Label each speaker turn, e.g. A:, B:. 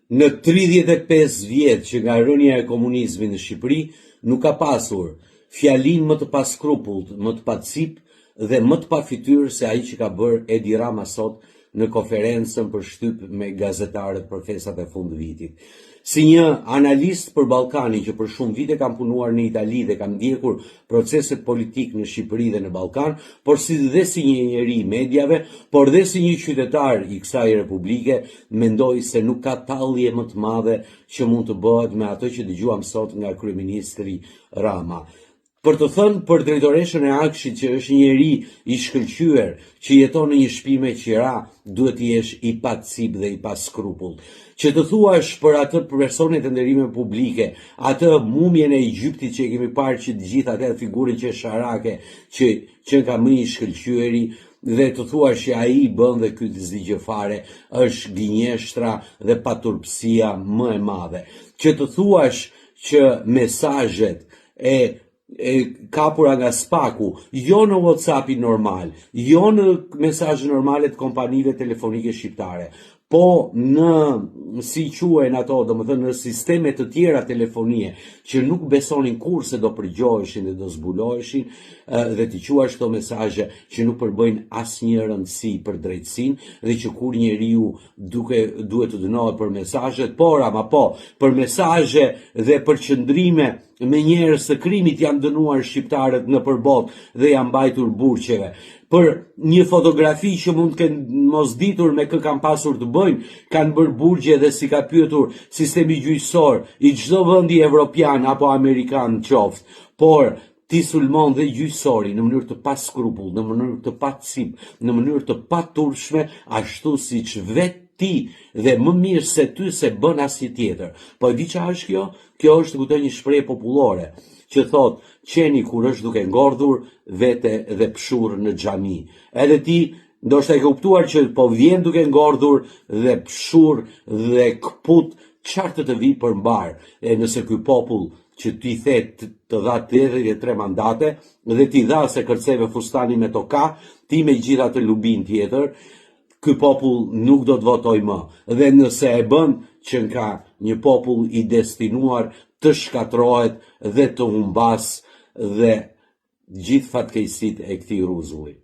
A: Në 35 vjet që nga rënja e komunizmit në Shqipëri, nuk ka pasur fjalin më të paskrupullt, më të pacip dhe më të pafytyrë se ai që ka bërë Edi Rama sot në konferencën për shtyp me gazetarët për festat e fund vitit. Si një analist për Ballkanin që për shumë vite kam punuar në Itali dhe kam ndjekur proceset politik në Shqipëri dhe në Ballkan, por dhe si një njeri i mediave, por dhe si një qytetar i kësaj republike, mendoj se nuk ka tallje më të madhe që mund të bëhet me ato që dëgjuam sot nga kryeministri Rama. Për të thënë për drejtoreshën e Akshit që është njeri i shkëlqyer, që jeton në një shtëpi me qira, duhet të jesh i pacip dhe i paskrupull. Që të thuash për atë personet e nderimeve publike, atë mumjen e Egjiptit që e kemi parë që të gjithë atë figurën që është sharake, që ka më i shkëlqyeri, dhe të thuash që ai bën dhe ky të zgjidhë fare, është gënjeshtra dhe paturpësia më e madhe. Që të thuash që mesazhet e kapura nga spaku, jo në WhatsApp-in normal, jo në mesazhe normale të kompanive telefonike shqiptare, po në si quhen ato, domethënë në sisteme të tjera telefonie që nuk besonin kur se do përgjoheshin dhe do zbuloheshin, dhe të quash këto mesazhe që nuk përbëjnë asnjë rëndësi për drejtësinë dhe që kur njeriu duhet të dënohet për mesazhet, për mesazhe dhe për qëndrime me njerëz të krimit janë dënuar shqiptarët në përbot dhe janë mbajtur burqeve. Për një fotografi që mund të kenë mos ditur me kë kanë pasur të bëjnë, kanë bërë burgje dhe si ka pyetur sistemi gjyqësor i çdo vendi evropian apo amerikan qoftë, por ti sulmon dhe gjyqësori në mënyrë të paskrupull, në mënyrë të pacip, në mënyrë të paturshme, ashtu siç vetë ti dhe më mirë se ty se bën asnjë tjetër. Po e di çfarë është kjo? Kjo është kuptoj një shprehje popullore që thot qeni kur është duke ngordhur vete dhe pshur në xhami. Edhe ti ndoshta e ke kuptuar që po vjen duke ngordhur dhe pshur dhe kput çfarë të vi përmbar. E nëse ky popull që ti the të dha 83 mandate dhe ti dha se kërceve fustani me toka, ti me gjitha të lubin tjetër, ky popull nuk do të votoj më. Dhe nëse e bën që nga një popull i destinuar të shkatrohet dhe të humbas dhe gjithë fatkeqësitë e këtij rruzulli.